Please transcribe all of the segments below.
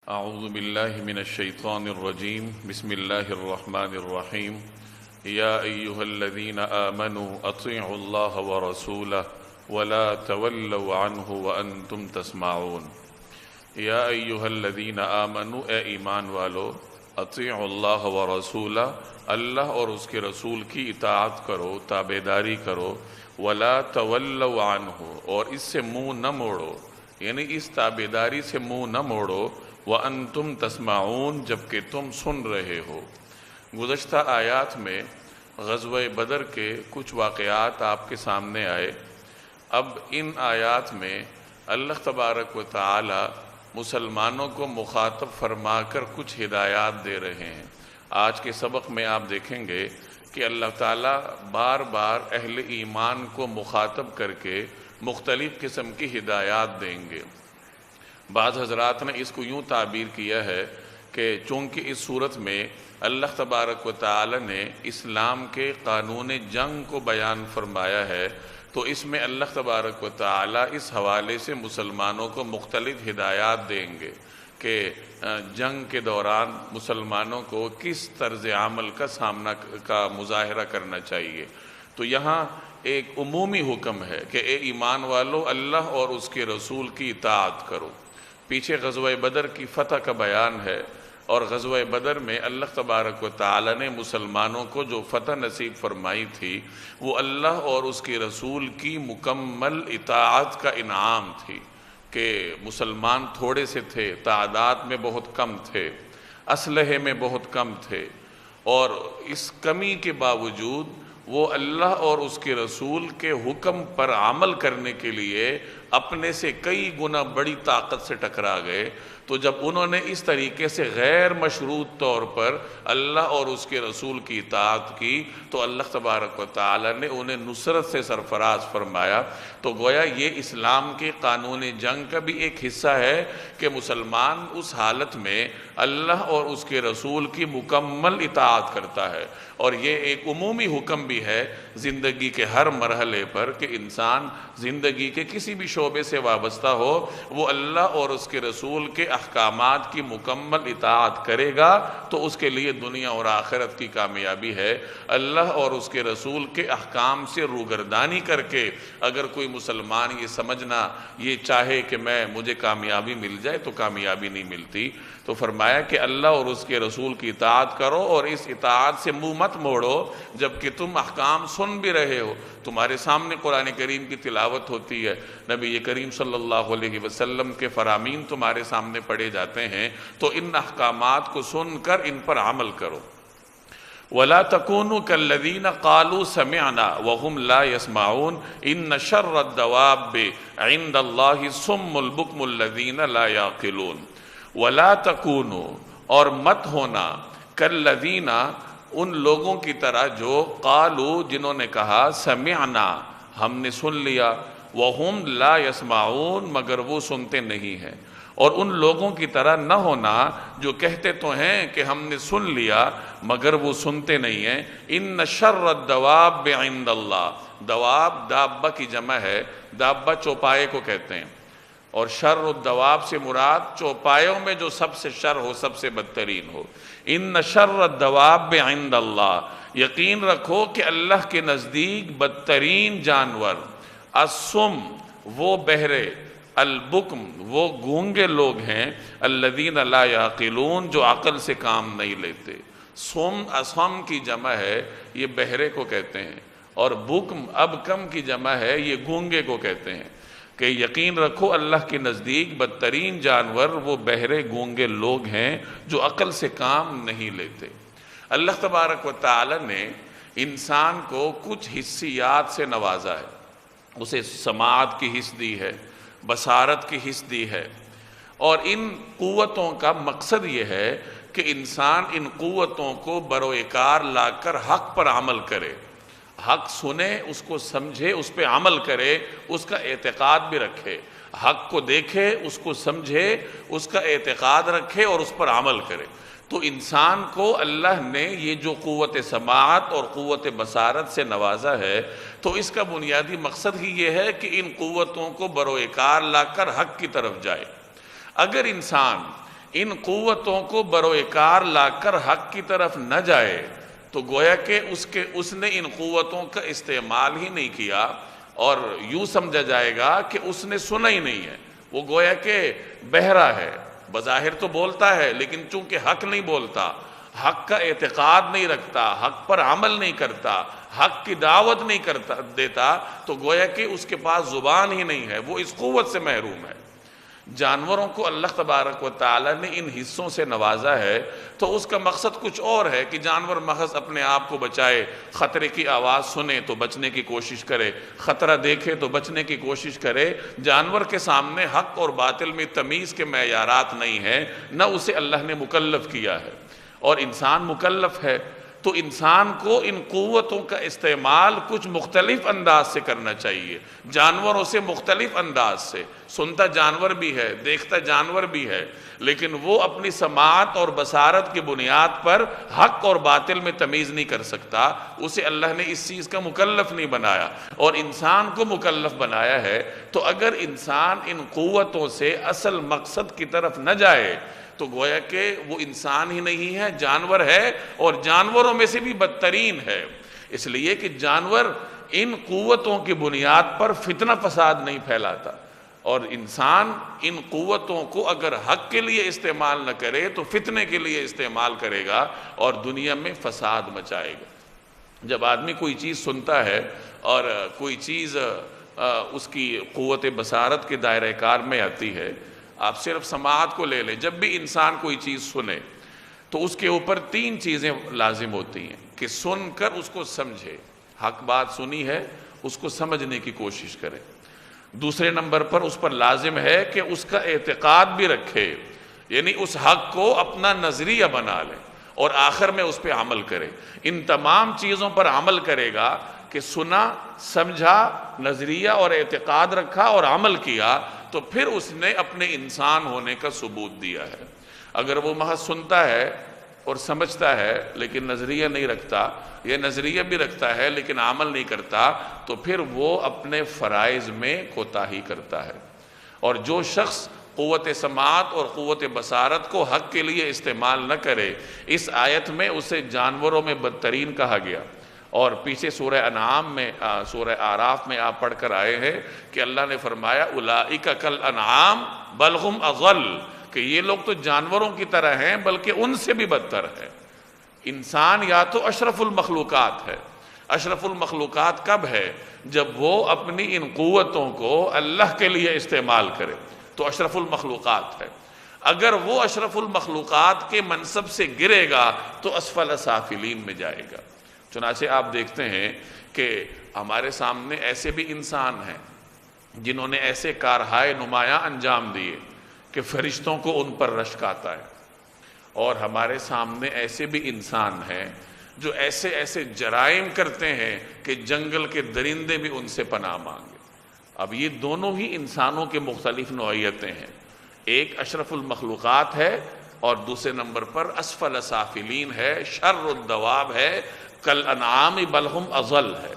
اعوذ باللہ من الشیطان الرجیم بسم اللہ الرحمن الرحیم یا ایہا الذین آمنوا اطیعوا اللہ ورسولہ ولا تولوا عنہ وانتم تسمعون۔ یا ایہا الذین آمنوا، اے ایمان والو، اطیعوا اللہ ورسولہ، اللہ اور اس کے رسول کی اطاعت کرو، تابعداری کرو، ولا تولوا عنہ، اور اس سے منہ نہ موڑو، یعنی اس تابعداری سے منہ نہ موڑو، وَأَنْتُمْ تَسْمَعُونَ، جبکہ تم سن رہے ہو۔ گزشتہ آیات میں غزوہ بدر کے کچھ واقعات آپ کے سامنے آئے۔ اب ان آیات میں اللہ تبارک و تعالی مسلمانوں کو مخاطب فرما کر کچھ ہدایات دے رہے ہیں۔ آج کے سبق میں آپ دیکھیں گے کہ اللہ تعالیٰ بار بار اہل ایمان کو مخاطب کر کے مختلف قسم کی ہدایات دیں گے۔ بعض حضرات نے اس کو یوں تعبیر کیا ہے کہ چونکہ اس صورت میں اللہ تبارک و تعالی نے اسلام کے قانون جنگ کو بیان فرمایا ہے، تو اس میں اللہ تبارک و تعالی اس حوالے سے مسلمانوں کو مختلف ہدایات دیں گے کہ جنگ کے دوران مسلمانوں کو کس طرز عمل کا سامنا کا مظاہرہ کرنا چاہیے۔ تو یہاں ایک عمومی حکم ہے کہ اے ایمان والو، اللہ اور اس کے رسول کی اطاعت کرو۔ پیچھے غزوہ بدر کی فتح کا بیان ہے، اور غزوہ بدر میں اللہ تبارک و تعالی نے مسلمانوں کو جو فتح نصیب فرمائی تھی وہ اللہ اور اس کے رسول کی مکمل اطاعت کا انعام تھی کہ مسلمان تھوڑے سے تھے، تعداد میں بہت کم تھے، اسلحے میں بہت کم تھے، اور اس کمی کے باوجود وہ اللہ اور اس کے رسول کے حکم پر عمل کرنے کے لیے اپنے سے کئی گنا بڑی طاقت سے ٹکرا گئے۔ تو جب انہوں نے اس طریقے سے غیر مشروط طور پر اللہ اور اس کے رسول کی اطاعت کی تو اللہ تبارک و تعالی نے انہیں نصرت سے سرفراز فرمایا۔ تو گویا یہ اسلام کے قانون جنگ کا بھی ایک حصہ ہے کہ مسلمان اس حالت میں اللہ اور اس کے رسول کی مکمل اطاعت کرتا ہے، اور یہ ایک عمومی حکم بھی ہے زندگی کے ہر مرحلے پر کہ انسان زندگی کے کسی بھی شعبے سے وابستہ ہو، وہ اللہ اور اس کے رسول کے احکامات کی مکمل اطاعت کرے گا تو اس کے لیے دنیا اور آخرت کی کامیابی ہے۔ اللہ اور اس کے رسول کے احکام سے روگردانی کر کے اگر کوئی مسلمان یہ سمجھنا یہ چاہے کہ مجھے کامیابی مل جائے تو کامیابی نہیں ملتی۔ تو فرمایا کہ اللہ اور اس کے رسول کی اطاعت کرو، اور اس اطاعت سے منہ مت موڑو جبکہ تم احکام سن بھی رہے ہو۔ تمہارے سامنے قرآن کریم کی تلاوت ہوتی ہے، نبی کریم صلی اللہ علیہ وسلم کے فرامین تمہارے سامنے پڑھے جاتے ہیں، تو ان احکامات کو سن کر ان پر عمل کرو۔ وَلَا تَكُونُوا كَالَّذِينَ قَالُوا سَمِعْنَا وَهُمْ لَا يَسْمَعُونَ إِنَّ شَرَّ الدَّوَابِّ عِندَ اللَّهِ الصُّمُّ الْبُكْمُ الَّذِينَ لَا يَعْقِلُونَ۔ وَلَا تَكُونُوا، اور مت ہونا، كَالَّذِينَ، ان لوگوں کی طرح جو قالوا، جنہوں نے کہا سمعنا، ہم نے سن لیا، وَهُمْ لَا يَسْمَعُونَ، مگر وہ سنتے نہیں ہیں۔ اور ان لوگوں کی طرح نہ ہونا جو کہتے تو ہیں کہ ہم نے سن لیا مگر وہ سنتے نہیں ہیں۔ ان شر الدواب عند اللہ، دواب دابہ کی جمع ہے، دابہ چوپائے کو کہتے ہیں، اور شر الدواب سے مراد چوپایوں میں جو سب سے شر ہو، سب سے بدترین ہو۔ ان شر الدواب عند اللہ، یقین رکھو کہ اللہ کے نزدیک بدترین جانور، الصم، وہ بہرے، البکم، وہ گونگے لوگ ہیں، الذین لا یعقلون، جو عقل سے کام نہیں لیتے۔ صم اصم کی جمع ہے، یہ بہرے کو کہتے ہیں، اور بکم ابکم کی جمع ہے، یہ گونگے کو کہتے ہیں کہ یقین رکھو اللہ کے نزدیک بدترین جانور وہ بہرے گونگے لوگ ہیں جو عقل سے کام نہیں لیتے۔ اللہ تبارک و تعالی نے انسان کو کچھ حسیات سے نوازا ہے، اسے سماعت کی حس دی ہے، بصارت کی حس دی ہے، اور ان قوتوں کا مقصد یہ ہے کہ انسان ان قوتوں کو بروئے کار لا کر حق پر عمل کرے، حق سنے، اس کو سمجھے، اس پہ عمل کرے، اس کا اعتقاد بھی رکھے، حق کو دیکھے، اس کو سمجھے، اس کا اعتقاد رکھے اور اس پر عمل کرے۔ تو انسان کو اللہ نے یہ جو قوت سماعت اور قوت بصارت سے نوازا ہے، تو اس کا بنیادی مقصد ہی یہ ہے کہ ان قوتوں کو بروئے کار لا کر حق کی طرف جائے۔ اگر انسان ان قوتوں کو بروئے کار لا کر حق کی طرف نہ جائے تو گویا کہ اس نے ان قوتوں کا استعمال ہی نہیں کیا، اور یوں سمجھا جائے گا کہ اس نے سنا ہی نہیں ہے، وہ گویا کہ بہرا ہے، بظاہر تو بولتا ہے لیکن چونکہ حق نہیں بولتا، حق کا اعتقاد نہیں رکھتا، حق پر عمل نہیں کرتا، حق کی دعوت نہیں دیتا، تو گویا کہ اس کے پاس زبان ہی نہیں ہے، وہ اس قوت سے محروم ہے۔ جانوروں کو اللہ تبارک و تعالی نے ان حصوں سے نوازا ہے تو اس کا مقصد کچھ اور ہے کہ جانور محض اپنے آپ کو بچائے، خطرے کی آواز سنے تو بچنے کی کوشش کرے، خطرہ دیکھے تو بچنے کی کوشش کرے۔ جانور کے سامنے حق اور باطل میں تمیز کے معیارات نہیں ہیں، نہ اسے اللہ نے مکلف کیا ہے، اور انسان مکلف ہے، تو انسان کو ان قوتوں کا استعمال کچھ مختلف انداز سے کرنا چاہیے، جانوروں سے مختلف انداز سے۔ سنتا جانور بھی ہے، دیکھتا جانور بھی ہے، لیکن وہ اپنی سماعت اور بصارت کی بنیاد پر حق اور باطل میں تمیز نہیں کر سکتا، اسے اللہ نے اس چیز کا مکلف نہیں بنایا، اور انسان کو مکلف بنایا ہے۔ تو اگر انسان ان قوتوں سے اصل مقصد کی طرف نہ جائے تو گویا کہ وہ انسان ہی نہیں ہے، جانور ہے، اور جانوروں میں سے بھی بدترین ہے، اس لیے کہ جانور ان قوتوں کی بنیاد پر فتنہ فساد نہیں پھیلاتا، اور انسان ان قوتوں کو اگر حق کے لیے استعمال نہ کرے تو فتنے کے لیے استعمال کرے گا اور دنیا میں فساد مچائے گا۔ جب آدمی کوئی چیز سنتا ہے اور کوئی چیز اس کی قوت بصارت کے دائرہ کار میں آتی ہے، آپ صرف سماعت کو لے لیں، جب بھی انسان کوئی چیز سنے تو اس کے اوپر 3 چیزیں لازم ہوتی ہیں کہ سن کر اس کو سمجھے، حق بات سنی ہے اس کو سمجھنے کی کوشش کرے۔ دوسرے نمبر پر اس پر لازم ہے کہ اس کا اعتقاد بھی رکھے، یعنی اس حق کو اپنا نظریہ بنا لے اور آخر میں اس پہ عمل کرے۔ ان تمام چیزوں پر عمل کرے گا کہ سنا، سمجھا، نظریہ اور اعتقاد رکھا اور عمل کیا، تو پھر اس نے اپنے انسان ہونے کا ثبوت دیا ہے۔ اگر وہ محض سنتا ہے اور سمجھتا ہے لیکن نظریہ نہیں رکھتا، یہ نظریہ بھی رکھتا ہے لیکن عمل نہیں کرتا، تو پھر وہ اپنے فرائض میں کوتاہی کرتا ہے۔ اور جو شخص قوت سماعت اور قوت بصارت کو حق کے لیے استعمال نہ کرے، اس آیت میں اسے جانوروں میں بدترین کہا گیا، اور پیچھے سورہ انعام میں، سورہ اعراف میں آپ پڑھ کر آئے ہیں کہ اللہ نے فرمایا اولئک کالانعام بل هم اضل، کہ یہ لوگ تو جانوروں کی طرح ہیں بلکہ ان سے بھی بدتر ہے۔ انسان یا تو اشرف المخلوقات ہے، اشرف المخلوقات کب ہے؟ جب وہ اپنی ان قوتوں کو اللہ کے لیے استعمال کرے تو اشرف المخلوقات ہے۔ اگر وہ اشرف المخلوقات کے منصب سے گرے گا تو اسفل سافلین میں جائے گا۔ چنانچہ آپ دیکھتے ہیں کہ ہمارے سامنے ایسے بھی انسان ہیں جنہوں نے ایسے کارہائے نمایاں انجام دیے کہ فرشتوں کو ان پر رشک آتا ہے، اور ہمارے سامنے ایسے بھی انسان ہیں جو ایسے ایسے جرائم کرتے ہیں کہ جنگل کے درندے بھی ان سے پناہ مانگے۔ اب یہ دونوں ہی انسانوں کے مختلف نوعیتیں ہیں، ایک اشرف المخلوقات ہے اور دوسرے نمبر پر اسفل سافلین ہے، شر الدواب ہے، کالانعام بل هم اضل ہے۔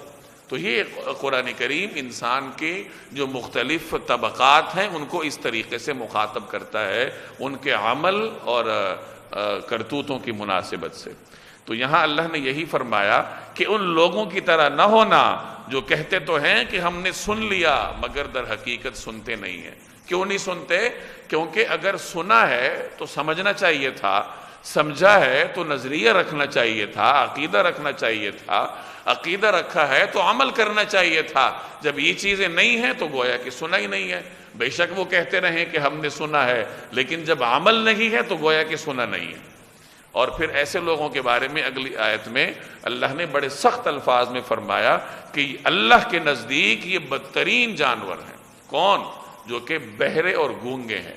تو یہ قرآن کریم انسان کے جو مختلف طبقات ہیں ان کو اس طریقے سے مخاطب کرتا ہے، ان کے عمل اور کرتوتوں کی مناسبت سے۔ تو یہاں اللہ نے یہی فرمایا کہ ان لوگوں کی طرح نہ ہونا جو کہتے تو ہیں کہ ہم نے سن لیا مگر در حقیقت سنتے نہیں ہیں۔ کیوں نہیں سنتے؟ کیونکہ اگر سنا ہے تو سمجھنا چاہیے تھا، سمجھا ہے تو نظریہ رکھنا چاہیے تھا، عقیدہ رکھنا چاہیے تھا، عقیدہ رکھا ہے تو عمل کرنا چاہیے تھا۔ جب یہ چیزیں نہیں ہیں تو گویا کہ سنا ہی نہیں ہے۔ بے شک وہ کہتے رہیں کہ ہم نے سنا ہے، لیکن جب عمل نہیں ہے تو گویا کہ سنا نہیں ہے۔ اور پھر ایسے لوگوں کے بارے میں اگلی آیت میں اللہ نے بڑے سخت الفاظ میں فرمایا کہ اللہ کے نزدیک یہ بدترین جانور ہیں۔ کون؟ جو کہ بہرے اور گونگے ہیں،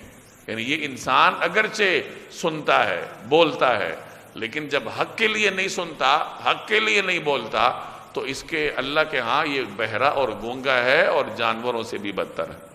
یعنی یہ انسان اگرچہ سنتا ہے، بولتا ہے، لیکن جب حق کے لیے نہیں سنتا، حق کے لیے نہیں بولتا، تو اس کے اللہ کے ہاں یہ بہرا اور گونگا ہے اور جانوروں سے بھی بدتر ہے۔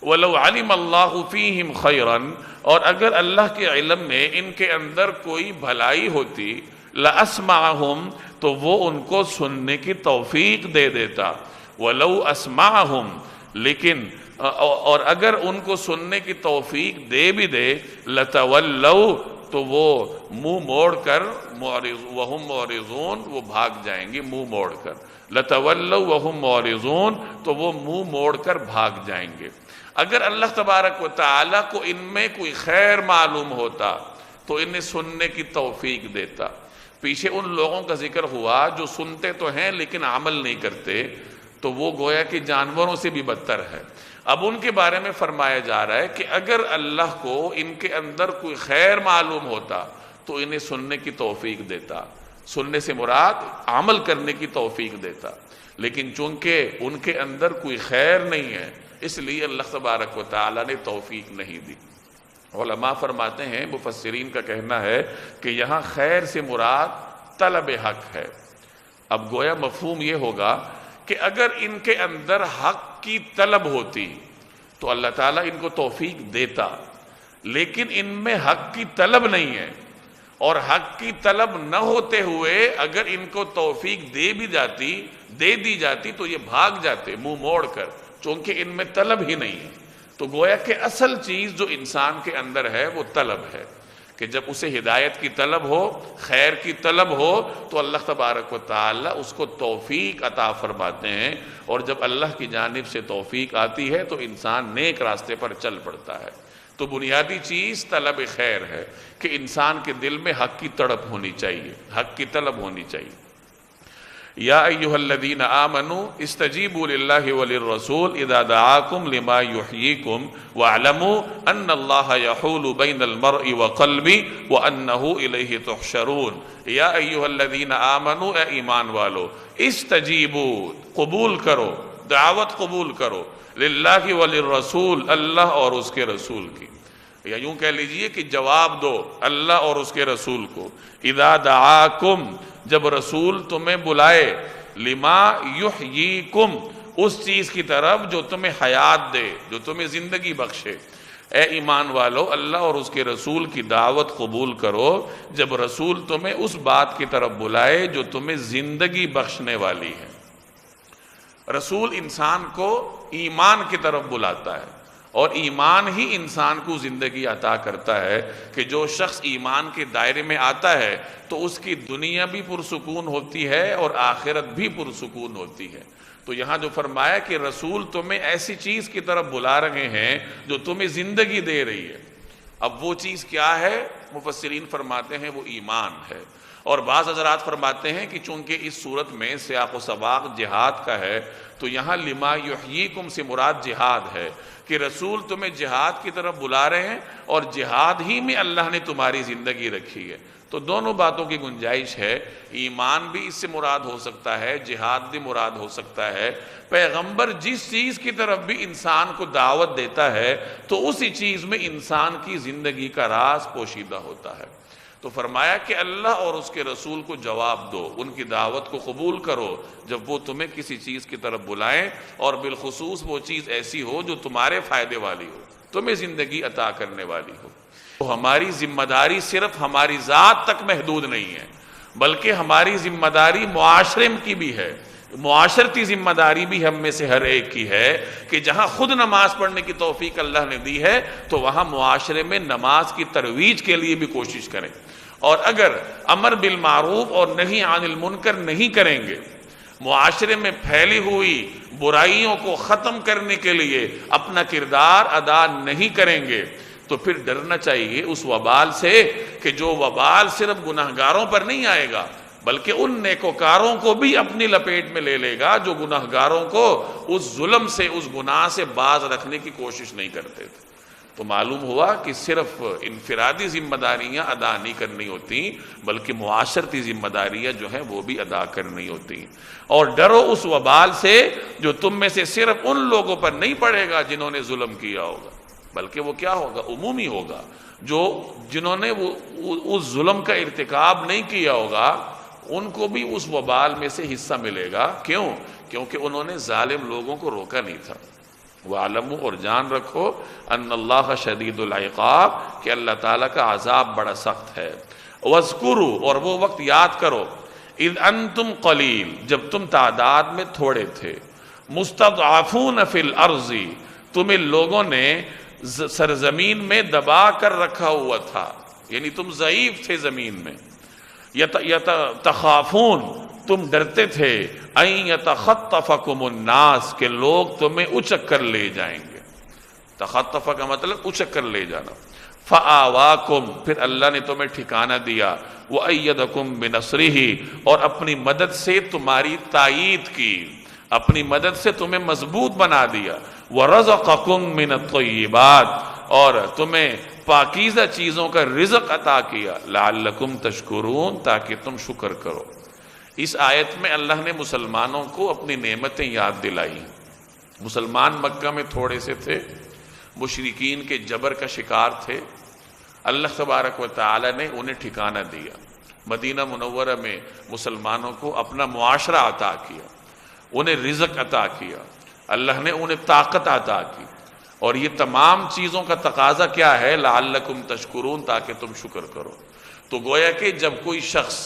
وَلَوْ عَلِمَ اللَّهُ فِيهِمْ خَيْرًا، اور اگر اللہ کے علم میں ان کے اندر کوئی بھلائی ہوتی، لَأَسْمَعَهُمْ، تو وہ ان کو سننے کی توفیق دے دیتا۔ وَلَوْ أَسْمَعَهُمْ، لیکن اور اگر ان کو سننے کی توفیق دے بھی دے لتولوا، تو وہ منہ موڑ کر وہم معرضون، وہ بھاگ جائیں گے منہ موڑ کر، لتولوا وہم معرضون، تو وہ منہ موڑ کر بھاگ جائیں گے۔ اگر اللہ تبارک و تعالیٰ کو ان میں کوئی خیر معلوم ہوتا تو انہیں سننے کی توفیق دیتا۔ پیچھے ان لوگوں کا ذکر ہوا جو سنتے تو ہیں لیکن عمل نہیں کرتے، تو وہ گویا کہ جانوروں سے بھی بدتر ہے۔ اب ان کے بارے میں فرمایا جا رہا ہے کہ اگر اللہ کو ان کے اندر کوئی خیر معلوم ہوتا تو انہیں سننے کی توفیق دیتا، سننے سے مراد عمل کرنے کی توفیق دیتا، لیکن چونکہ ان کے اندر کوئی خیر نہیں ہے اس لیے اللہ تبارک و تعالیٰ نے توفیق نہیں دی۔ علماء فرماتے ہیں، مفسرین کا کہنا ہے کہ یہاں خیر سے مراد طلب حق ہے۔ اب گویا مفہوم یہ ہوگا کہ اگر ان کے اندر حق کی طلب ہوتی تو اللہ تعالیٰ ان کو توفیق دیتا، لیکن ان میں حق کی طلب نہیں ہے، اور حق کی طلب نہ ہوتے ہوئے اگر ان کو توفیق دے دی جاتی تو یہ بھاگ جاتے منہ موڑ کر، چونکہ ان میں طلب ہی نہیں ہے۔ تو گویا کہ اصل چیز جو انسان کے اندر ہے وہ طلب ہے، کہ جب اسے ہدایت کی طلب ہو، خیر کی طلب ہو، تو اللہ تبارک و تعالی اس کو توفیق عطا فرماتے ہیں، اور جب اللہ کی جانب سے توفیق آتی ہے تو انسان نیک راستے پر چل پڑتا ہے۔ تو بنیادی چیز طلب خیر ہے کہ انسان کے دل میں حق کی تڑپ ہونی چاہیے، حق کی طلب ہونی چاہیے۔ یا ایھا الذین آمنوا استجیبوا للہ وللرسول اذا دعاکم لما یحییکم واعلموا ان اللہ یحول بین المرء وقلبہ وانہ الیہ تحشرون۔ یا ایھا الذین آمنوا، اے ایمان والو، استجیبوا، قبول کرو، دعوت قبول کرو، للہ وللرسول، اللہ اور اس کے رسول کی، یا یوں کہہ لیجئے کہ جواب دو اللہ اور اس کے رسول کو۔ اذا دعاکم، جب رسول تمہیں بلائے، لما یحییکم، اس چیز کی طرف جو تمہیں حیات دے، جو تمہیں زندگی بخشے۔ اے ایمان والو، اللہ اور اس کے رسول کی دعوت قبول کرو جب رسول تمہیں اس بات کی طرف بلائے جو تمہیں زندگی بخشنے والی ہے۔ رسول انسان کو ایمان کی طرف بلاتا ہے، اور ایمان ہی انسان کو زندگی عطا کرتا ہے، کہ جو شخص ایمان کے دائرے میں آتا ہے تو اس کی دنیا بھی پرسکون ہوتی ہے اور آخرت بھی پرسکون ہوتی ہے۔ تو یہاں جو فرمایا کہ رسول تمہیں ایسی چیز کی طرف بلا رہے ہیں جو تمہیں زندگی دے رہی ہے، اب وہ چیز کیا ہے؟ مفسرین فرماتے ہیں وہ ایمان ہے، اور بعض حضرات فرماتے ہیں کہ چونکہ اس صورت میں سیاق و سباق جہاد کا ہے تو یہاں لما یحییکم سے مراد جہاد ہے، کہ رسول تمہیں جہاد کی طرف بلا رہے ہیں اور جہاد ہی میں اللہ نے تمہاری زندگی رکھی ہے۔ تو دونوں باتوں کی گنجائش ہے، ایمان بھی اس سے مراد ہو سکتا ہے، جہاد بھی مراد ہو سکتا ہے۔ پیغمبر جس چیز کی طرف بھی انسان کو دعوت دیتا ہے تو اسی چیز میں انسان کی زندگی کا راز پوشیدہ ہوتا ہے۔ تو فرمایا کہ اللہ اور اس کے رسول کو جواب دو، ان کی دعوت کو قبول کرو جب وہ تمہیں کسی چیز کی طرف بلائیں، اور بالخصوص وہ چیز ایسی ہو جو تمہارے فائدے والی ہو، تمہیں زندگی عطا کرنے والی ہو۔ تو ہماری ذمہ داری صرف ہماری ذات تک محدود نہیں ہے، بلکہ ہماری ذمہ داری معاشرے کی بھی ہے، معاشرتی ذمہ داری بھی ہم میں سے ہر ایک کی ہے، کہ جہاں خود نماز پڑھنے کی توفیق اللہ نے دی ہے تو وہاں معاشرے میں نماز کی ترویج کے لیے بھی کوشش کریں، اور اگر امر بالمعروف اور نہی عن المنکر نہیں کریں گے، معاشرے میں پھیلی ہوئی برائیوں کو ختم کرنے کے لیے اپنا کردار ادا نہیں کریں گے، تو پھر ڈرنا چاہیے اس وبال سے، کہ جو وبال صرف گناہگاروں پر نہیں آئے گا بلکہ ان نیکوکاروں کو بھی اپنی لپیٹ میں لے لے گا جو گناہگاروں کو اس ظلم سے، اس گناہ سے باز رکھنے کی کوشش نہیں کرتے تھے۔ تو معلوم ہوا کہ صرف انفرادی ذمہ داریاں ادا نہیں کرنی ہوتی بلکہ معاشرتی ذمہ داریاں جو ہیں وہ بھی ادا کرنی ہوتی۔ اور ڈرو اس وبال سے جو تم میں سے صرف ان لوگوں پر نہیں پڑے گا جنہوں نے ظلم کیا ہوگا، بلکہ وہ کیا ہوگا؟ عمومی ہوگا۔ جنہوں نے اس ظلم کا ارتکاب نہیں کیا ہوگا ان کو بھی اس وبال میں سے حصہ ملے گا۔ کیوں؟ کیونکہ انہوں نے ظالم لوگوں کو روکا نہیں تھا۔ وَعَلَمُوا، اور جان رکھو، ان اللہ شدید العقاب، کہ اللہ تعالیٰ کا عذاب بڑا سخت ہے۔ وَاذْكُرُوا، اور وہ وقت یاد کرو، اذ انتم قلیل، جب تم تعداد میں تھوڑے تھے، مستضعفون فی الارض، تمہیں لوگوں نے سرزمین میں دبا کر رکھا ہوا تھا، یعنی تم ضعیف تھے زمین میں، تخافون تم ڈرتے تھے، ان یتخطفکم الناس کہ لوگ تمہیں اچک کر لے جائیں گے، تخطف کا مطلب اچک کر لے جانا، فآواکم پھر اللہ نے تمہیں ٹھکانہ دیا، وأیدکم بنصرہ اور اپنی مدد سے تمہاری تائید کی، اپنی مدد سے تمہیں مضبوط بنا دیا، ورزقکم من الطیبات اور تمہیں پاکیزہ چیزوں کا رزق عطا کیا، لعلکم تشکرون تاکہ تم شکر کرو۔ اس آیت میں اللہ نے مسلمانوں کو اپنی نعمتیں یاد دلائی۔ مسلمان مکہ میں تھوڑے سے تھے، مشرکین کے جبر کا شکار تھے، اللہ تبارک و تعالی نے انہیں ٹھکانہ دیا، مدینہ منورہ میں مسلمانوں کو اپنا معاشرہ عطا کیا، انہیں رزق عطا کیا، اللہ نے انہیں طاقت عطا کی، اور یہ تمام چیزوں کا تقاضا کیا ہے؟ لعلکم تشکرون تاکہ تم شکر کرو۔ تو گویا کہ جب کوئی شخص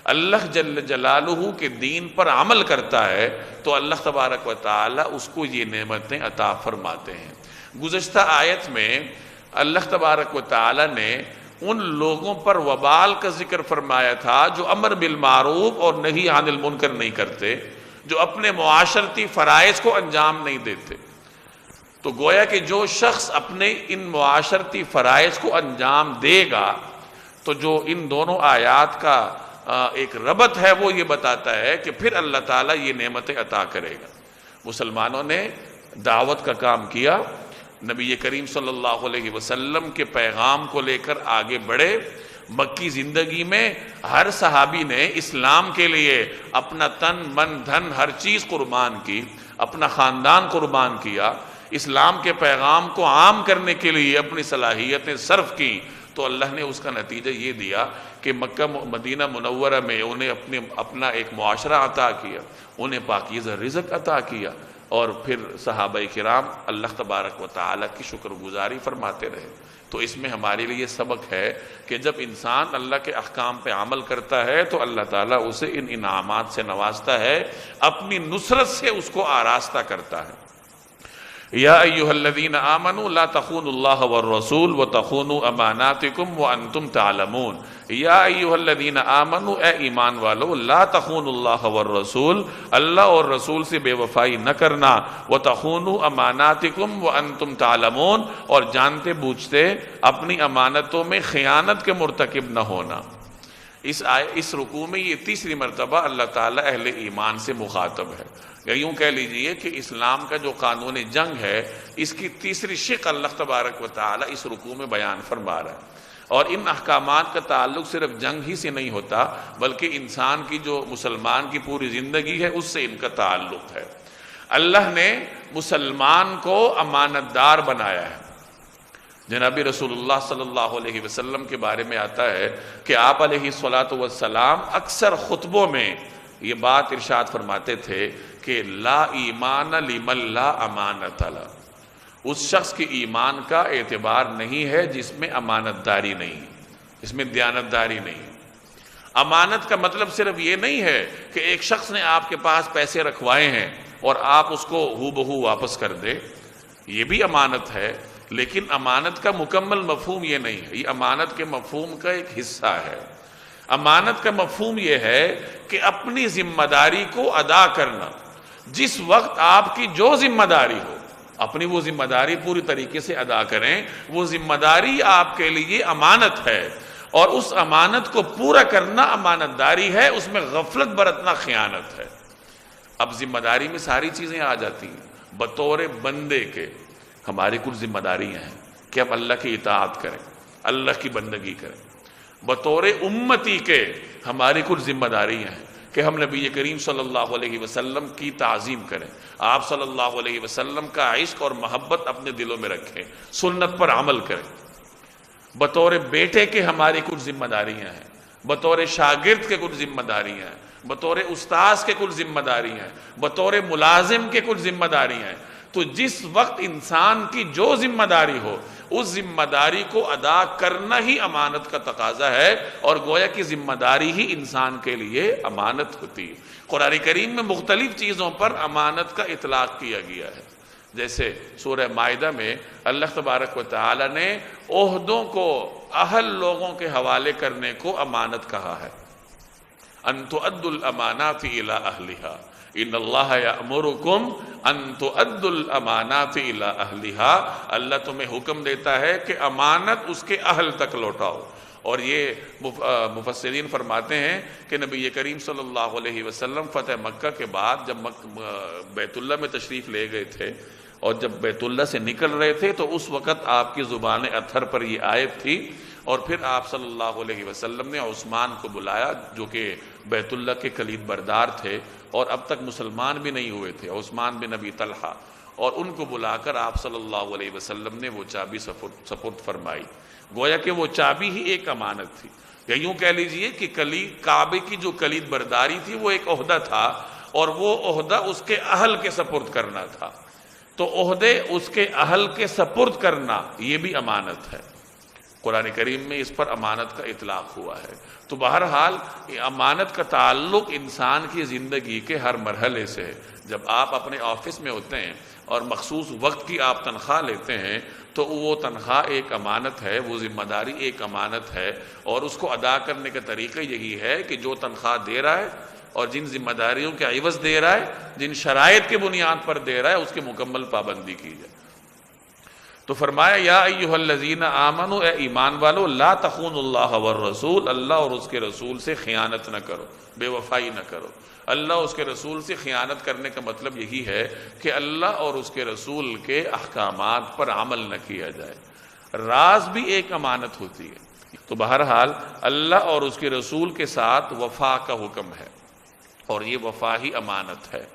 اللہ جل جلالہ کے دین پر عمل کرتا ہے تو اللہ تبارک و تعالی اس کو یہ نعمتیں عطا فرماتے ہیں۔ گزشتہ آیت میں اللہ تبارک و تعالی نے ان لوگوں پر وبال کا ذکر فرمایا تھا جو امر بالمعروف اور نہی عن المنکر نہیں کرتے، جو اپنے معاشرتی فرائض کو انجام نہیں دیتے۔ تو گویا کہ جو شخص اپنے ان معاشرتی فرائض کو انجام دے گا تو جو ان دونوں آیات کا ایک ربط ہے وہ یہ بتاتا ہے کہ پھر اللہ تعالیٰ یہ نعمتیں عطا کرے گا۔ مسلمانوں نے دعوت کا کام کیا، نبی کریم صلی اللہ علیہ وسلم کے پیغام کو لے کر آگے بڑھے، مکی زندگی میں ہر صحابی نے اسلام کے لیے اپنا تن من دھن ہر چیز قربان کی، اپنا خاندان قربان کیا، اسلام کے پیغام کو عام کرنے کے لیے اپنی صلاحیتیں صرف کی، تو اللہ نے اس کا نتیجہ یہ دیا کہ مکہ مدینہ منورہ میں انہیں اپنا ایک معاشرہ عطا کیا، انہیں پاکیزہ رزق عطا کیا، اور پھر صحابہ کرام اللہ تبارک و تعالیٰ کی شکر گزاری فرماتے رہے۔ تو اس میں ہمارے لیے سبق ہے کہ جب انسان اللہ کے احکام پہ عمل کرتا ہے تو اللہ تعالیٰ اسے ان انعامات سے نوازتا ہے، اپنی نصرت سے اس کو آراستہ کرتا ہے۔ یا ایہا الذین آمنوا لا تخونوا اللہ والرسول وتخونوا اماناتکم وانتم تعلمون۔ یا ایہا الذین آمنوا اے ایمان والو، لا تخونوا اللہ والرسول اللہ اور رسول سے بے وفائی نہ کرنا، وتخونوا اماناتکم وانتم تعلمون اور جانتے بوجھتے اپنی امانتوں میں خیانت کے مرتکب نہ ہونا۔ اس رکوع میں یہ تیسری مرتبہ اللہ تعالیٰ اہل ایمان سے مخاطب ہے، یا یوں کہہ لیجئے کہ اسلام کا جو قانون جنگ ہے اس کی تیسری شق اللہ تبارک و تعالیٰ اس رکوع میں بیان فرما رہا ہے، اور ان احکامات کا تعلق صرف جنگ ہی سے نہیں ہوتا بلکہ انسان کی جو مسلمان کی پوری زندگی ہے اس سے ان کا تعلق ہے۔ اللہ نے مسلمان کو امانت دار بنایا ہے۔ جناب رسول اللہ صلی اللہ علیہ وسلم کے بارے میں آتا ہے کہ آپ علیہ الصلاۃ والسلام اکثر خطبوں میں یہ بات ارشاد فرماتے تھے کہ لا ایمان لمن لا امانت له، اس شخص کی ایمان کا اعتبار نہیں ہے جس میں امانت داری نہیں، اس میں دیانت داری نہیں۔ امانت کا مطلب صرف یہ نہیں ہے کہ ایک شخص نے آپ کے پاس پیسے رکھوائے ہیں اور آپ اس کو ہو بہو واپس کر دے، یہ بھی امانت ہے، لیکن امانت کا مکمل مفہوم یہ نہیں ہے، یہ امانت کے مفہوم کا ایک حصہ ہے۔ امانت کا مفہوم یہ ہے کہ اپنی ذمہ داری کو ادا کرنا، جس وقت آپ کی جو ذمہ داری ہو اپنی وہ ذمہ داری پوری طریقے سے ادا کریں، وہ ذمہ داری آپ کے لیے امانت ہے، اور اس امانت کو پورا کرنا امانت داری ہے، اس میں غفلت برتنا خیانت ہے۔ اب ذمہ داری میں ساری چیزیں آ جاتی ہیں۔ بطور بندے کے ہماری کچھ ذمہ داریاں ہیں کہ ہم اللہ کی اطاعت کریں، اللہ کی بندگی کریں۔ بطور امتی کے ہماری کچھ ذمہ داریاں ہیں کہ ہم نبی کریم صلی اللہ علیہ وسلم کی تعظیم کریں، آپ صلی اللہ علیہ وسلم کا عشق اور محبت اپنے دلوں میں رکھیں، سنت پر عمل کریں۔ بطور بیٹے کے ہماری کچھ ذمہ داریاں ہیں، بطور شاگرد کے کچھ ذمہ داریاں ہیں، بطور استاذ کے کچھ ذمہ داریاں ہیں، بطور ملازم کے کچھ ذمہ داریاں ہیں۔ تو جس وقت انسان کی جو ذمہ داری ہو اس ذمہ داری کو ادا کرنا ہی امانت کا تقاضا ہے، اور گویا کی ذمہ داری ہی انسان کے لیے امانت ہوتی ہے۔ قرآن کریم میں مختلف چیزوں پر امانت کا اطلاق کیا گیا ہے، جیسے سورہ مائدہ میں اللہ تبارک و تعالی نے عہدوں کو اہل لوگوں کے حوالے کرنے کو امانت کہا ہے، ان تؤدوا الامانات الى اہلها، ان اللہ یأمرکم ان تؤدوا الامانات الى اہلها، اللہ تمہیں حکم دیتا ہے کہ امانت اس کے اہل تک لوٹاؤ۔ اور یہ مفسرین فرماتے ہیں کہ نبی کریم صلی اللہ علیہ وسلم فتح مکہ کے بعد جب بیت اللہ میں تشریف لے گئے تھے اور جب بیت اللہ سے نکل رہے تھے تو اس وقت آپ کی زبان اطہر پر یہ آیت تھی، اور پھر آپ صلی اللہ علیہ وسلم نے عثمان کو بلایا جو کہ بیت اللہ کے کلید بردار تھے اور اب تک مسلمان بھی نہیں ہوئے تھے، عثمان بن ابی طلحہ، اور ان کو بلا کر آپ صلی اللہ علیہ وسلم نے وہ چابی سپرد فرمائی۔ گویا کہ وہ چابی ہی ایک امانت تھی، یا یوں کہہ لیجئے کہ کعبے کی جو کلید برداری تھی وہ ایک عہدہ تھا، اور وہ عہدہ اس کے اہل کے سپرد کرنا تھا۔ تو عہدے اس کے اہل کے سپرد کرنا یہ بھی امانت ہے۔ قرآن کریم میں اس پر امانت کا اطلاق ہوا ہے۔ تو بہرحال امانت کا تعلق انسان کی زندگی کے ہر مرحلے سے ہے۔ جب آپ اپنے آفس میں ہوتے ہیں اور مخصوص وقت کی آپ تنخواہ لیتے ہیں تو وہ تنخواہ ایک امانت ہے، وہ ذمہ داری ایک امانت ہے، اور اس کو ادا کرنے کا طریقہ یہی ہے کہ جو تنخواہ دے رہا ہے اور جن ذمہ داریوں کے عوض دے رہا ہے، جن شرائط کے بنیاد پر دے رہا ہے، اس کی مکمل پابندی کی جائے۔ تو فرمایا یا ایھا الذین آمنوا، اے ایمان والو، لا تخونوا اللہ والرسول، اللہ اور اس کے رسول سے خیانت نہ کرو، بے وفائی نہ کرو۔ اللہ اور اس کے رسول سے خیانت کرنے کا مطلب یہی ہے کہ اللہ اور اس کے رسول کے احکامات پر عمل نہ کیا جائے۔ راز بھی ایک امانت ہوتی ہے۔ تو بہرحال اللہ اور اس کے رسول کے ساتھ وفا کا حکم ہے، اور یہ وفا ہی امانت ہے۔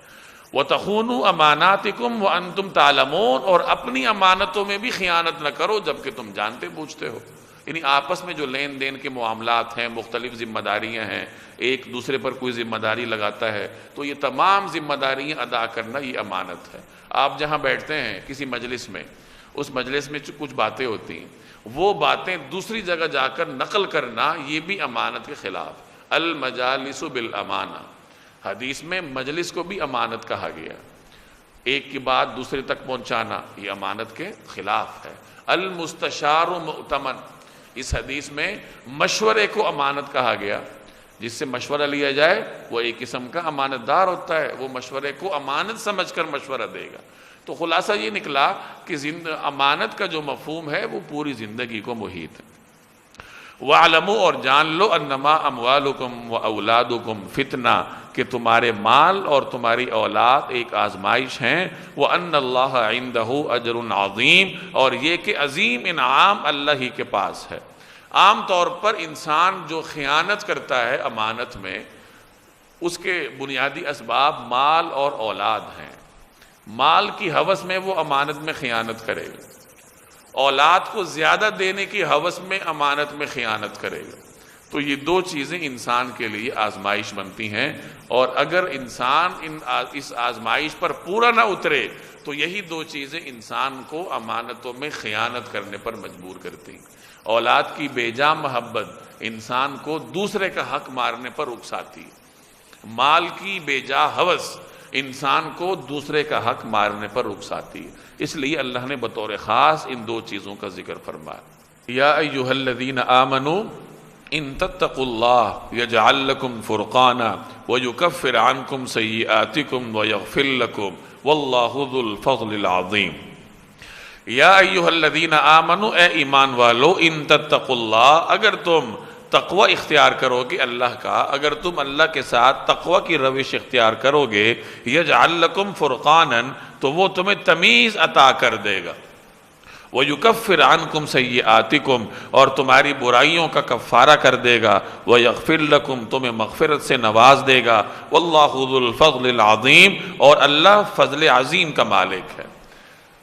وَتَخُونُوا أَمَانَاتِكُمْ وَأَنْتُمْ تَعْلَمُونَ، اور اپنی امانتوں میں بھی خیانت نہ کرو جبکہ تم جانتے بوجھتے ہو۔ یعنی آپس میں جو لین دین کے معاملات ہیں، مختلف ذمہ داریاں ہیں، ایک دوسرے پر کوئی ذمہ داری لگاتا ہے، تو یہ تمام ذمہ داریاں ادا کرنا یہ امانت ہے۔ آپ جہاں بیٹھتے ہیں کسی مجلس میں، اس مجلس میں کچھ باتیں ہوتی ہیں، وہ باتیں دوسری جگہ جا کر نقل کرنا یہ بھی امانت کے خلاف۔ المجالس بالامانہ، حدیث میں مجلس کو بھی امانت کہا گیا۔ ایک کی بات دوسرے تک پہنچانا یہ امانت کے خلاف ہے۔ المستشار مؤتمن، اس حدیث میں مشورے کو امانت کہا گیا۔ جس سے مشورہ لیا جائے وہ ایک قسم کا امانت دار ہوتا ہے، وہ مشورے کو امانت سمجھ کر مشورہ دے گا۔ تو خلاصہ یہ نکلا کہ امانت کا جو مفہوم ہے وہ پوری زندگی کو محیط ہے۔ وَاعْلَمُوا، اور جان لو، انما اموالکم واولادکم فتنہ، کہ تمہارے مال اور تمہاری اولاد ایک آزمائش ہیں۔ وَأَنَّ اللَّهَ عِندَهُ أَجْرٌ عَظِيمٌ، اور یہ کہ عظیم انعام اللہ ہی کے پاس ہے۔ عام طور پر انسان جو خیانت کرتا ہے امانت میں، اس کے بنیادی اسباب مال اور اولاد ہیں۔ مال کی ہوس میں وہ امانت میں خیانت کرے گا، اولاد کو زیادہ دینے کی ہوس میں امانت میں خیانت کرے گا۔ تو یہ دو چیزیں انسان کے لیے آزمائش بنتی ہیں، اور اگر انسان اس آزمائش پر پورا نہ اترے تو یہی دو چیزیں انسان کو امانتوں میں خیانت کرنے پر مجبور کرتی ہیں۔ اولاد کی بے جا محبت انسان کو دوسرے کا حق مارنے پر اکساتی ہے، مال کی بے جا ہوس انسان کو دوسرے کا حق مارنے پر اکساتی ہے۔ اس لیے اللہ نے بطور خاص ان دو چیزوں کا ذکر فرمایا۔ یا ایھا الذین آمنوا ان تتقوا اللہ یجعل لکم فرقانا ویکفر عنکم سیئاتکم ویغفر لکم واللہ ذو الفضل العظیم۔ یا ایھا الذین آمنوا، اے ایمان والو، ان تتقوا اللہ، اگر تم تقوی اختیار کرو گے اللہ کا، اگر تم اللہ کے ساتھ تقوی کی روش اختیار کرو گے، یجعل لکم فرقانا، تو وہ تمہیں تمیز عطا کر دے گا، وَيُكَفِّرْ عَنْكُمْ سَيِّئَاتِكُمْ، اور تمہاری برائیوں کا کفارہ کر دے گا، وَيَغْفِرْ لَكُمْ، تمہیں مغفرت سے نواز دے گا، وَاللَّهُ ذُو الْفَضْلِ الْعَظِيمِ، اور اللہ فضل عظیم کا مالک ہے۔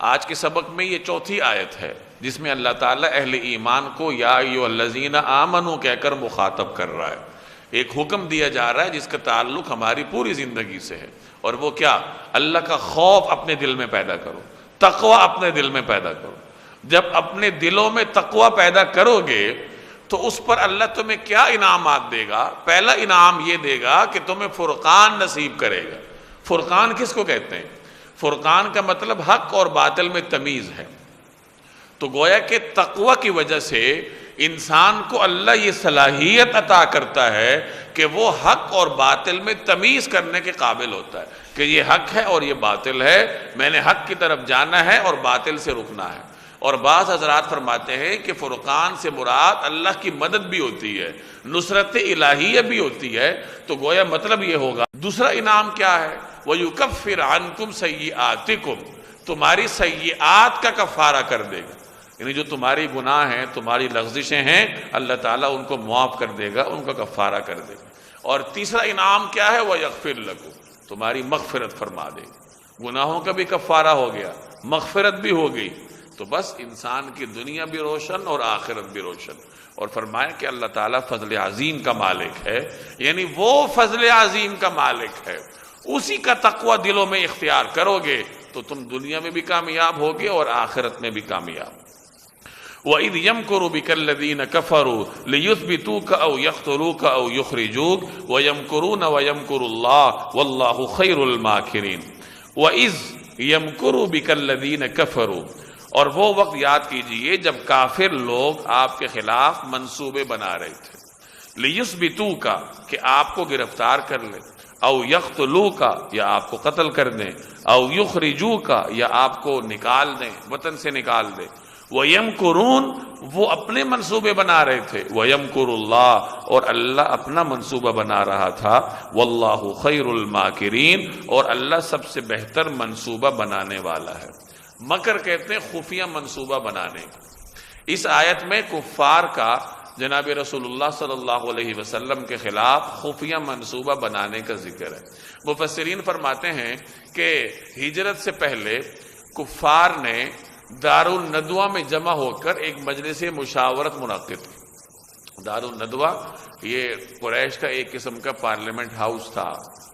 آج کے سبق میں یہ چوتھی آیت ہے جس میں اللہ تعالیٰ اہل ایمان کو یا ایھا الذین آمنوا کہہ کر مخاطب کر رہا ہے۔ ایک حکم دیا جا رہا ہے جس کا تعلق ہماری پوری زندگی سے ہے، اور وہ کیا؟ اللہ کا خوف اپنے دل میں پیدا کرو، تقوی اپنے دل میں پیدا کرو۔ جب اپنے دلوں میں تقوی پیدا کرو گے تو اس پر اللہ تمہیں کیا انعامات دے گا؟ پہلا انعام یہ دے گا کہ تمہیں فرقان نصیب کرے گا۔ فرقان کس کو کہتے ہیں؟ فرقان کا مطلب حق اور باطل میں تمیز ہے۔ تو گویا کہ تقوی کی وجہ سے انسان کو اللہ یہ صلاحیت عطا کرتا ہے کہ وہ حق اور باطل میں تمیز کرنے کے قابل ہوتا ہے کہ یہ حق ہے اور یہ باطل ہے، میں نے حق کی طرف جانا ہے اور باطل سے رکنا ہے۔ اور بعض حضرات فرماتے ہیں کہ فرقان سے مراد اللہ کی مدد بھی ہوتی ہے، نصرت الہیہ بھی ہوتی ہے۔ تو گویا مطلب یہ ہوگا دوسرا انعام کیا ہے؟ وَيُكَفِّرْ عَنْكُمْ سَيِّئَاتِكُمْ، تمہاری سیئات کا کفارہ کر دے گا، یعنی جو تمہاری گناہ ہیں، تمہاری لغزشیں ہیں، اللہ تعالیٰ ان کو معاف کر دے گا، ان کا کفارہ کر دے گا۔ اور تیسرا انعام کیا ہے؟ وَيَغْفِرْ لَكُمْ، تمہاری مغفرت فرما دے گا، گناہوں کا بھی کفارہ ہو گیا، مغفرت بھی ہو گئی، تو بس انسان کی دنیا بھی روشن اور آخرت بھی روشن۔ اور فرمایا کہ اللہ تعالیٰ فضل عظیم کا مالک ہے، یعنی وہ فضل عظیم کا مالک ہے، اسی کا تقوی دلوں میں اختیار کرو گے تو تم دنیا میں بھی کامیاب ہوگے اور آخرت میں بھی کامیاب۔ وَإِذْ يَمْكُرُ بِكَ الَّذِينَ كَفَرُوا لِيُثْبِتُوكَ أَوْ يَقْتُلُوكَ أَوْ يُخْرِجُوكَ وَيَمْكُرُونَ وَيَمْكُرُ اللَّهُ وَاللَّهُ خَيْرُ الْمَاكِرِينَ۔ وَإِذْ يَمْكُرُ بِكَ الَّذِينَ كَفَرُوا، اور وہ وقت یاد کیجئے جب کافر لوگ آپ کے خلاف منصوبے بنا رہے تھے، لِيُثْبِتُوكَ کہ آپ کو گرفتار کر لیں، او يَقْتُلُوكَ یا آپ کو قتل کر دیں، او يُخْرِجُوكَ یا آپ کو نکال دیں، وطن سے نکال دیں۔ وَيَمْكُرُونَ وہ اپنے منصوبے بنا رہے تھے، وَيَمْكُرُ اللَّهُ اور اللہ اپنا منصوبہ بنا رہا تھا، وَاللَّهُ خَيْرُ الْمَاكِرِينَ اور اللہ سب سے بہتر منصوبہ بنانے والا ہے۔ مکر کہتے ہیں خفیہ منصوبہ بنانے کو۔ اس آیت میں کفار کا جناب رسول اللہ صلی اللہ علیہ وسلم کے خلاف خفیہ منصوبہ بنانے کا ذکر ہے۔ مفسرین فرماتے ہیں کہ ہجرت سے پہلے کفار نے دار الندوہ میں جمع ہو کر ایک مجلس مشاورت منعقد کی۔ دار الندوہ یہ قریش کا ایک قسم کا پارلیمنٹ ہاؤس تھا،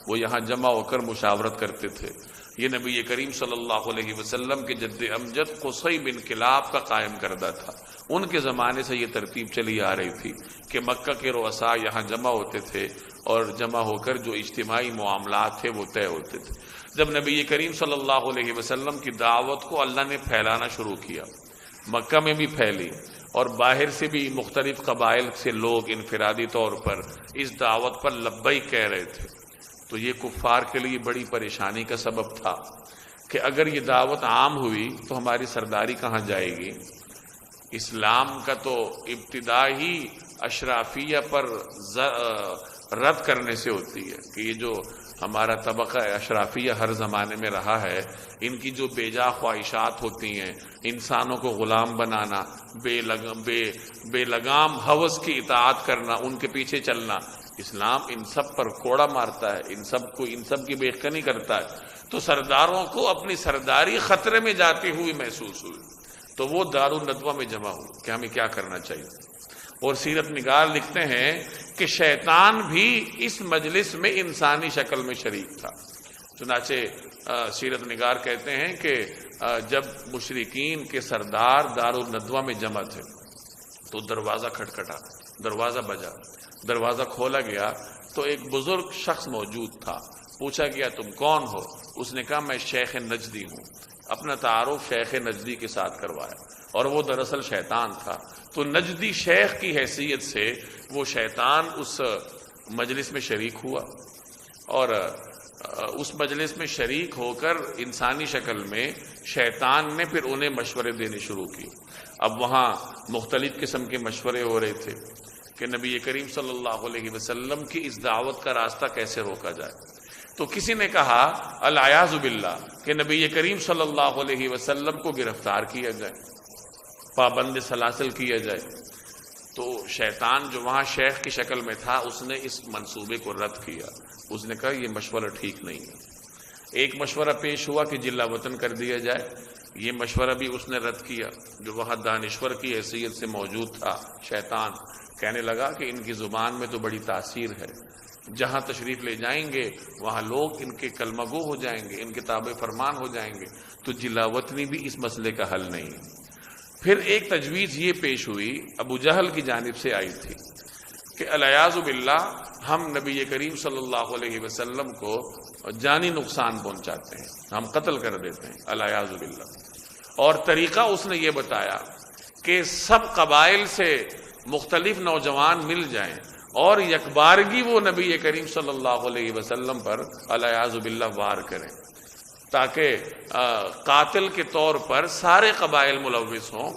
وہ یہاں جمع ہو کر مشاورت کرتے تھے۔ یہ نبی کریم صلی اللہ علیہ وسلم کے جد امجد قصی بن کلاب کا قائم کردہ تھا، ان کے زمانے سے یہ ترتیب چلی آ رہی تھی کہ مکہ کے رؤساء یہاں جمع ہوتے تھے اور جمع ہو کر جو اجتماعی معاملات تھے وہ طے ہوتے تھے۔ جب نبی کریم صلی اللہ علیہ وسلم کی دعوت کو اللہ نے پھیلانا شروع کیا، مکہ میں بھی پھیلی اور باہر سے بھی مختلف قبائل سے لوگ انفرادی طور پر اس دعوت پر لبیک کہہ رہے تھے، تو یہ کفار کے لیے بڑی پریشانی کا سبب تھا کہ اگر یہ دعوت عام ہوئی تو ہماری سرداری کہاں جائے گی؟ اسلام کا تو ابتدا ہی اشرافیہ پر رد کرنے سے ہوتی ہے کہ یہ جو ہمارا طبقہ اشرافیہ ہر زمانے میں رہا ہے، ان کی جو بے جا خواہشات ہوتی ہیں، انسانوں کو غلام بنانا، بے لگام ہوس کی اطاعت کرنا، ان کے پیچھے چلنا، اسلام ان سب پر کوڑا مارتا ہے، ان سب کی بےخنی کرتا ہے۔ تو سرداروں کو اپنی سرداری خطرے میں جاتی ہوئی محسوس ہوئی، تو وہ دار الندوہ میں جمع ہوئی کہ ہمیں کیا کرنا چاہیے۔ اور سیرت نگار لکھتے ہیں کہ شیطان بھی اس مجلس میں انسانی شکل میں شریک تھا۔ چنانچہ سیرت نگار کہتے ہیں کہ جب مشرکین کے سردار دار الندوہ میں جمع تھے تو دروازہ کھٹکھٹا، دروازہ بجا، دروازہ کھولا گیا تو ایک بزرگ شخص موجود تھا۔ پوچھا گیا تم کون ہو؟ اس نے کہا میں شیخ نجدی ہوں۔ اپنا تعارف شیخ نجدی کے ساتھ کروایا، اور وہ دراصل شیطان تھا۔ تو نجدی شیخ کی حیثیت سے وہ شیطان اس مجلس میں شریک ہوا، اور اس مجلس میں شریک ہو کر انسانی شکل میں شیطان نے پھر انہیں مشورے دینے شروع کی۔ اب وہاں مختلف قسم کے مشورے ہو رہے تھے کہ نبی کریم صلی اللہ علیہ وسلم کی اس دعوت کا راستہ کیسے روکا جائے۔ تو کسی نے کہا العیاذ باللہ کہ نبی کریم صلی اللہ علیہ وسلم کو گرفتار کیا جائے، پابند سلاسل کیا جائے۔ تو شیطان جو وہاں شیخ کی شکل میں تھا اس نے اس منصوبے کو رد کیا۔ اس نے کہا یہ مشورہ ٹھیک نہیں ہے۔ ایک مشورہ پیش ہوا کہ جلا وطن کر دیا جائے، یہ مشورہ بھی اس نے رد کیا۔ جو وہاں دانشور کی حیثیت سے موجود تھا شیطان کہنے لگا کہ ان کی زبان میں تو بڑی تاثیر ہے، جہاں تشریف لے جائیں گے وہاں لوگ ان کے کلمہ گو ہو جائیں گے، ان کے تابع فرمان ہو جائیں گے، تو جلا وطنی بھی اس مسئلے کا حل نہیں۔ پھر ایک تجویز یہ پیش ہوئی، ابو جہل کی جانب سے آئی تھی کہ الیاذ باللہ ہم نبی کریم صلی اللہ علیہ وسلم کو جانی نقصان پہنچاتے ہیں، ہم قتل کر دیتے ہیں، الیاذ باللہ۔ اور طریقہ اس نے یہ بتایا کہ سب قبائل سے مختلف نوجوان مل جائیں اور یکبارگی وہ نبی کریم صلی اللہ علیہ وسلم پر الیاذ باللہ وار کریں، تاکہ قاتل کے طور پر سارے قبائل ملوث ہوں۔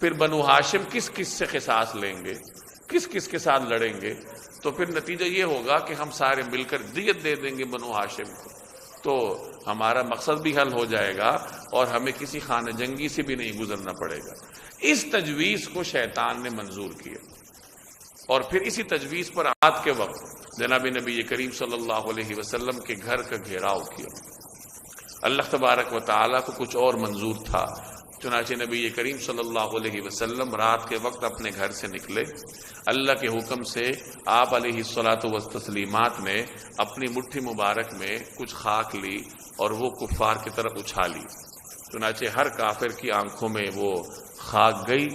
پھر بنو ہاشم کس کس سے قصاص لیں گے، کس کس کے ساتھ لڑیں گے، تو پھر نتیجہ یہ ہوگا کہ ہم سارے مل کر دیت دے دیں گے بنو ہاشم کو، تو ہمارا مقصد بھی حل ہو جائے گا اور ہمیں کسی خانہ جنگی سے بھی نہیں گزرنا پڑے گا۔ اس تجویز کو شیطان نے منظور کیا، اور پھر اسی تجویز پر رات کے وقت جناب نبی کریم صلی اللہ علیہ وسلم کے گھر کا گھیراؤ کیا۔ اللہ تبارک و تعالیٰ کو کچھ اور منظور تھا، چنانچہ نبی کریم صلی اللہ علیہ وسلم رات کے وقت اپنے گھر سے نکلے، اللہ کے حکم سے آپ علیہ الصلاۃ والتسلیمات نے اپنی مٹھی مبارک میں کچھ خاک لی اور وہ کفار کی طرف اچھالی، چنانچہ ہر کافر کی آنکھوں میں وہ خاک گئی،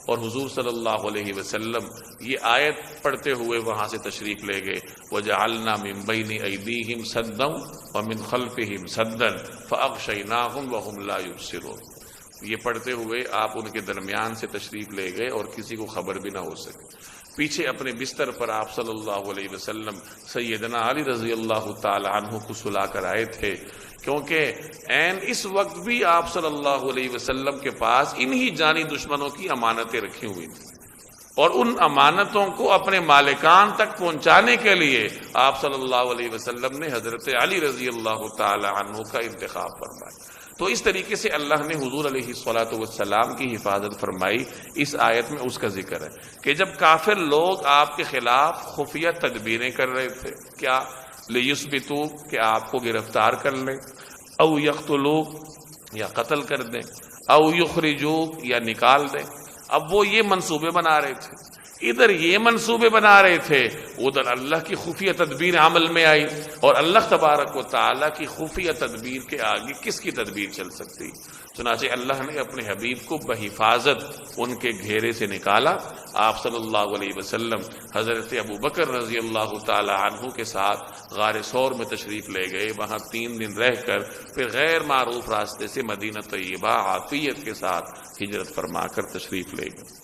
اور حضور صلی اللہ علیہ وسلم یہ آیت پڑھتے ہوئے وہاں سے تشریف لے گئے، وَجَعَلْنَا مِن بَيْنِ أَيْدِيهِمْ سَدًّا وَمِنْ خَلْفِهِمْ سَدًّا فَأَغْشَيْنَاهُمْ وَهُمْ لَا يُبْصِرُونَ۔ یہ پڑھتے ہوئے آپ ان کے درمیان سے تشریف لے گئے اور کسی کو خبر بھی نہ ہو سکے۔ پیچھے اپنے بستر پر آپ صلی اللہ علیہ وسلم سیدنا علی رضی اللہ تعالی عنہ کو سلا کر آئے تھے، کیونکہ عین اس وقت بھی آپ صلی اللہ علیہ وسلم کے پاس انہی جانی دشمنوں کی امانتیں رکھی ہوئی تھیں، اور ان امانتوں کو اپنے مالکان تک پہنچانے کے لیے آپ صلی اللہ علیہ وسلم نے حضرت علی رضی اللہ تعالی عنہ کا انتخاب فرمایا۔ تو اس طریقے سے اللہ نے حضور علیہ الصلاۃ والسلام کی حفاظت فرمائی۔ اس آیت میں اس کا ذکر ہے کہ جب کافر لوگ آپ کے خلاف خفیہ تدبیریں کر رہے تھے، کیا لیثبتوا کہ آپ کو گرفتار کر لیں، او یقتلوک یا قتل کر دیں، او یخرجوک یا نکال دیں، اب وہ یہ منصوبے بنا رہے تھے، ادھر یہ منصوبے بنا رہے تھے، ادھر اللہ کی خفیہ تدبیر عمل میں آئی، اور اللہ تبارک و تعالیٰ کی خفیہ تدبیر کے آگے کس کی تدبیر چل سکتی؟ چنانچہ اللہ نے اپنے حبیب کو بحفاظت ان کے گھیرے سے نکالا۔ آپ صلی اللہ علیہ وسلم حضرت ابو بکر رضی اللہ تعالی عنہ کے ساتھ غار ثور میں تشریف لے گئے، وہاں 3 دن رہ کر پھر غیر معروف راستے سے مدینہ طیبہ عافیت کے ساتھ ہجرت فرما کر تشریف لے گئے۔